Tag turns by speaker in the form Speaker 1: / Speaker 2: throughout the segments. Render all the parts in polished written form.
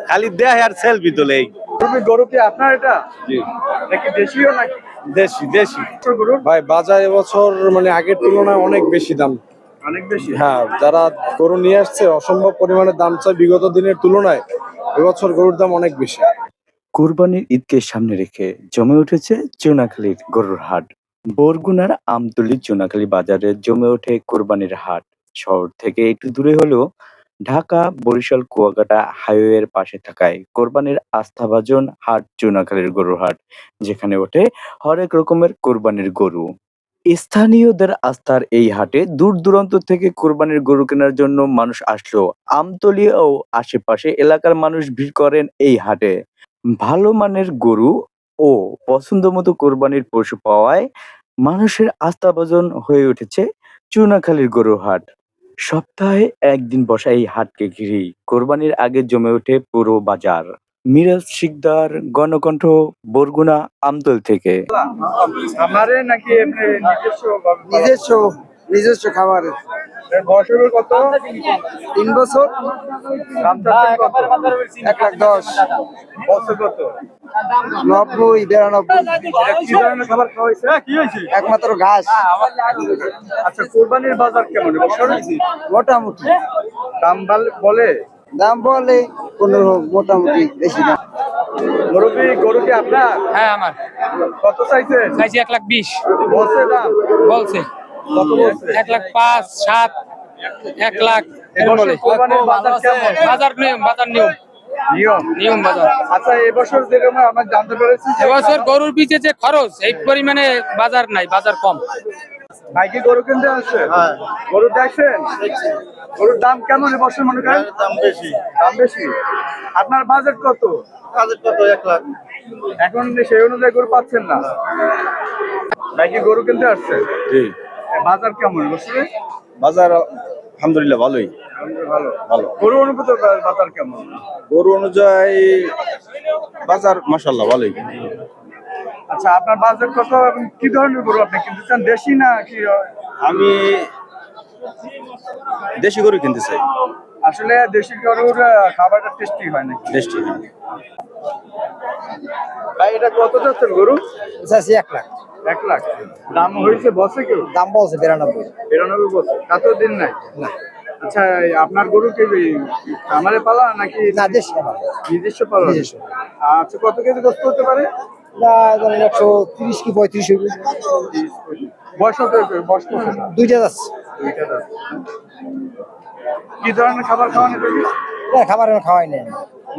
Speaker 1: খালি দেয় আর সেলফি তোলে।
Speaker 2: গরু কি আপনার এটা?
Speaker 1: জি,
Speaker 2: নাকি দেশীয় নাকি?
Speaker 1: দেশি দেশি।
Speaker 2: গরু
Speaker 3: ভাই বাজার এবছর মানে আগের তুলনায় অনেক বেশি দাম।
Speaker 2: অনেক বেশি।
Speaker 3: হ্যাঁ, যারা গরু নিয়ে আসছে অসম্ভব পরিমাণে দাম চায় বিগত দিনের তুলনায়। এবছর গরুর দাম অনেক বেশি।
Speaker 4: কোরবানির ঈদকে সামনে রেখে জমে উঠেছে চুনাখালীর গরুর হাট। বরগুনার আমতলী চুনাখালী বাজারে জমে ওঠে কোরবানির হাট। শহর থেকে একটু দূরে হলেও ঢাকা বরিশাল কুয়াকাটা হাইওয়ের পাশে থাকায় কোরবানির আস্থাভাজন হাট চুনাখালীর গরুর হাট, যেখানে ওঠে হরেক রকমের কোরবানির গরু। স্থানীয়দের আস্থার এই হাটে দূর দূরান্ত থেকে কোরবানির গরু কেনার জন্য মানুষ আসলেও আমতলী ও আশেপাশে এলাকার মানুষ ভিড় করেন এই হাটে। ভালো মানের গরু ও পছন্দ মতো কোরবানির পশু পাওয়ায় মানুষের আস্থাভাজন হয়ে উঠেছে চুনাখালীর গরুর হাট। সপ্তাহে একদিন বসা এই হাটকে ঘিরেই কোরবানির আগে জমে ওঠে পুরো বাজার। মিরাজ শিকদার, গণকণ্ঠ, বরগুনা, আমতল থেকে।
Speaker 2: আমারে নাকি এমনি নিজস্ব?
Speaker 5: নিজস্ব নিজস্ব খাবারের।
Speaker 2: এর বয়স হবে কত?
Speaker 5: 3 বছর।
Speaker 2: দাম চাচ্ছেন কত?
Speaker 5: 1,10,000।
Speaker 2: বছর কত?
Speaker 5: 90, 92।
Speaker 2: এটা কি ধরনের খাবার খাওয়াইছে?
Speaker 5: একমাত্র ঘাস।
Speaker 2: আচ্ছা, কোরবানির বাজার কেমন এবছর?
Speaker 5: মোটামুটি
Speaker 2: দাম বলে?
Speaker 5: দাম বলে 15, মোটামুটি বেশি না।
Speaker 2: মুরব্বী, গরু কি আপনার?
Speaker 6: হ্যাঁ আমার
Speaker 2: কত চাইছেন?
Speaker 6: চাইছি 1,20,000
Speaker 2: বলছে দাম?
Speaker 6: বলছে।
Speaker 2: কত বলছে?
Speaker 6: 1,05,000, 7, 1,00,000 এরকম বলে।
Speaker 2: কোরবানির বাজার কেমন?
Speaker 6: বাজার নিয়ম
Speaker 2: নিয়ম
Speaker 6: বাজার।
Speaker 2: আচ্ছা, এবছর যেরকম আমরা জানতে পেরেছি যে
Speaker 6: এবছর গরুর পিছে যে খরচ এই পরিমাণে বাজার নাই, বাজার কম।
Speaker 2: ভাই কি গরু কিনতে আসছে? গরু দেখছেন? গরুর দাম কেমন এবছর মনে করেন?
Speaker 1: দাম বেশি।
Speaker 2: দাম বেশি। আপনার বাজেট কত?
Speaker 1: বাজেট কত? 1 লাখ।
Speaker 2: এখন সেই অনুযায়ী গরু পাচ্ছেন না। ভাই কি গরু কিনতে আসছে?
Speaker 1: জি,
Speaker 2: বাজার কেমন এবছরে?
Speaker 1: বাজার আলহামদুলিল্লাহ ভালোই।
Speaker 2: ভালো।
Speaker 1: ভালো।
Speaker 2: গরু অনুভূত বাজার কেমন?
Speaker 1: গরু অনুযায়ী বাজার মাশাআল্লাহ ভালোই।
Speaker 2: আচ্ছা, আপনার বাজেট কত এবং কি ধরনের গরু আপনি কিনতে চান? দেশি না কি?
Speaker 1: আমি দেশি গরু কিনতে চাই।
Speaker 2: আসলে দেশি গরুর খাবারটা টেস্টি হয় নাকি?
Speaker 1: দেশি।
Speaker 2: ভাই এটা কত যাচ্ছেন গরু?
Speaker 5: চাইছি 1 লাখ।
Speaker 2: 1 লাখ। দাম হয়েছে বসে কেউ?
Speaker 5: দাম বলছে 92।
Speaker 2: 92 বছর। কত দিন নাই?
Speaker 5: না
Speaker 2: আচ্ছা, আপনার গরু কি আমারে পালা নাকি
Speaker 5: না, দেশি খাবার।
Speaker 2: নিজস্ব পালা?
Speaker 5: নিজস্ব।
Speaker 2: আচ্ছা, কত কেজি গোস্ত হতে পারে?
Speaker 5: না, ধরেন 130 কি 35 হবে।
Speaker 2: বয়স কত? বয়স কত?
Speaker 5: দুইটা যাচ্ছে।
Speaker 2: দুইটা দাঁত। কি ধরনের খাবার খাওয়ানো যাবে?
Speaker 5: না, খাবার আমি খাওয়াই নাই।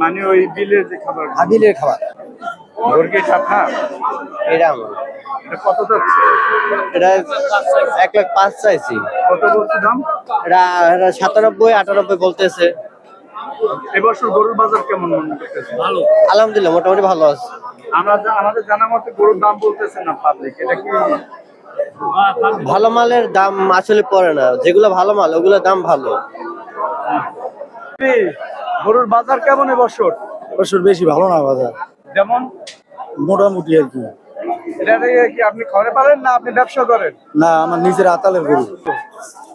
Speaker 2: মানে ওই বিলের যে খাবার?
Speaker 5: হাবিলের খাবার।
Speaker 2: মুরগি ছাপা?
Speaker 5: এটা আমার।
Speaker 2: এটা কত যাচ্ছে?
Speaker 5: এটা 1,05,000 চাইছি।
Speaker 2: কত বলছে দাম?
Speaker 5: এটা 97, 98 বলতেছে।
Speaker 2: এবছর গরুর বাজার কেমন মনে করতেছে? ভালো।
Speaker 5: আলহামদুলিল্লাহ মোটামুটি ভালো আছে।
Speaker 2: আমাদের জানা মতে গরুর দাম বলতেছে না পাবলিক, এটা কি?
Speaker 5: ভালো মালের দাম আসলে পড়ে না, যেগুলো ভালো মাল ওগুলোর দাম ভালো।
Speaker 2: গরুর বাজার কেমন এবছর?
Speaker 3: এবছর বেশি ভালো না বাজার,
Speaker 2: যেমন
Speaker 3: মোটামুটি আর কি।
Speaker 2: এটা থেকে কি আপনি ঘরে পালেন না আপনি ব্যবসা করেন?
Speaker 3: না, আমার নিজের আতালের গরু।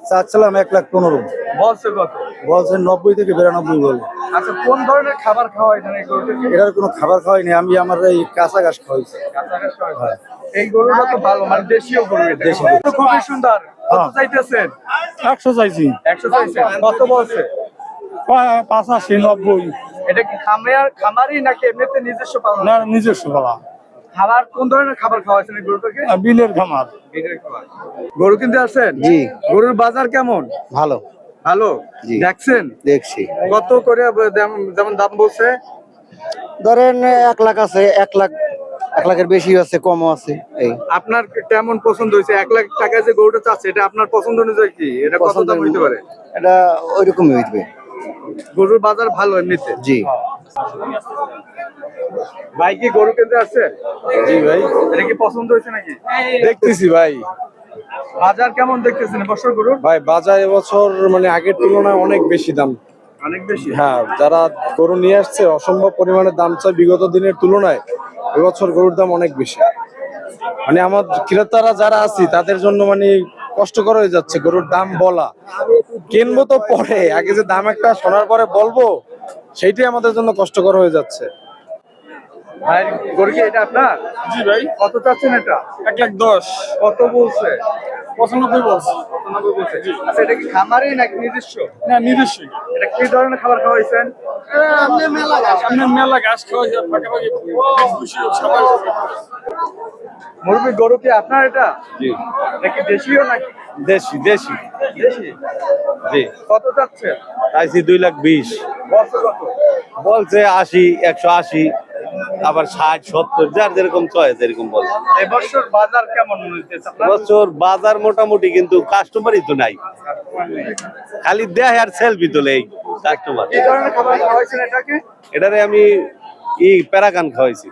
Speaker 3: চাচ্ছিলাম 1,15,000।
Speaker 2: বলছে কত?
Speaker 3: বলছেন 90 থেকে 92 বলে।
Speaker 2: আচ্ছা, কোন ধরনের খাবার খাওয়া এখানে এই গরুটাকে?
Speaker 3: এটার কোনো খাবার খাওয়াইনি, আমি আমার এই কাঁচা ঘাস খাওয়াইছি।
Speaker 2: কাঁচাঘাস খাওয়ায়? এই গরুটা তো ভালো, মানে দেশীয় গরু এটা।
Speaker 3: দেশি।
Speaker 2: তো খুবই সুন্দর। কত চাইতেছেন?
Speaker 3: 100 চাইছি।
Speaker 2: 100 চাইছেন। কত বলছে?
Speaker 3: 85, 90।
Speaker 2: এটা কি খামারি নাকি এমনিতে নিজস্ব পালন?
Speaker 3: না, নিজস্ব বলা।
Speaker 2: খাবার কোন ধরনের খাবার খাওয়াচ্ছেন এই গরুটাকে?
Speaker 3: বিলের খামার।
Speaker 2: বিলের খাবার। গরু কিনতে আসছেন?
Speaker 5: জি।
Speaker 2: গরুর বাজার কেমন?
Speaker 5: ভালো।
Speaker 2: ভালো।
Speaker 5: জি।
Speaker 2: দেখছেন?
Speaker 5: দেখছি।
Speaker 2: কত করে যেমন দাম বলছে?
Speaker 5: ধরেন 1 লাখ আছে, 1 লাখ, 1 লাখের বেশি আছে, কমও আছে। এই
Speaker 2: আপনার কেমন পছন্দ হয়েছে? 1 লাখ টাকায় যে গরুটা চাচ্ছে এটা আপনার পছন্দ অনুযায়ী কি এটা কত দাম হইতে পারে?
Speaker 5: এটা ওইরকমই হইবে।
Speaker 2: গরুর বাজার ভালো এমনিতে?
Speaker 5: জি।
Speaker 2: ভাই কি গরু কিনতে আসছে?
Speaker 3: জি ভাই,
Speaker 2: এটা কি পছন্দ হয়েছে নাকি?
Speaker 3: দেখতেছি ভাই।
Speaker 2: বাজার কেমন দেখতেছেন এবছর গরুর?
Speaker 3: ভাই বাজার এবছর মানে আগের তুলনায় অনেক বেশি দাম।
Speaker 2: অনেক বেশি।
Speaker 3: হ্যাঁ, যারা গরু নিয়ে আসছে অসম্ভব পরিমাণে দাম চায় বিগত দিনের তুলনায়। এবছর গরুর দাম অনেক বেশি। মানে আমার ক্রেতারা যারা আছি তাদের জন্য মানে কষ্টকর হয়ে যাচ্ছে গরুর দাম বলা। কিনবো তো পরে, আগে যে দাম একটা শোনার পরে বলবো সেইটাই আমাদের জন্য কষ্টকর হয়ে যাচ্ছে।
Speaker 2: ভাই গরু কি এটা আপনার?
Speaker 7: জি ভাই,
Speaker 2: কত চাচ্ছেন এটা?
Speaker 7: 1,10,000
Speaker 2: কত বলছে?
Speaker 7: 95 বলছে।
Speaker 2: 95 বলছে। আচ্ছা এটা কি খামারি নাকি নিজস্ব?
Speaker 7: না, নিজস্বই।
Speaker 2: এটা কি ধরনের খাবার খাওয়াইছেন?
Speaker 7: সামনে মেলা ঘাস খাওয়া যায়, পাকাপাকি ভুসি সবাই।
Speaker 2: মুরব্বী গরু কি আপনার এটা?
Speaker 3: জি,
Speaker 2: নাকি দেশীয় নাকি?
Speaker 3: দেশি দেশি।
Speaker 2: দেশি।
Speaker 3: জি,
Speaker 2: কত চাচ্ছেন?
Speaker 3: চাইছি 2,20,000।
Speaker 2: বছর কত?
Speaker 3: বলছে 80, 180, আবার 60, 70, যার যেরকম চয়েস এরকম বলে।
Speaker 2: এবছর বাজার কেমন মনে হচ্ছে আপনার?
Speaker 3: বছর বাজার মোটামুটি, কিন্তু কাস্টমারই তো নাই, খালি দেয় আর সেলফি তোলে এই কাস্টমার।
Speaker 2: কি ধরনের খাবার খাওয়াইছেন এটাকে?
Speaker 3: এটারে আমি প্যারাগান খাওয়াইছি।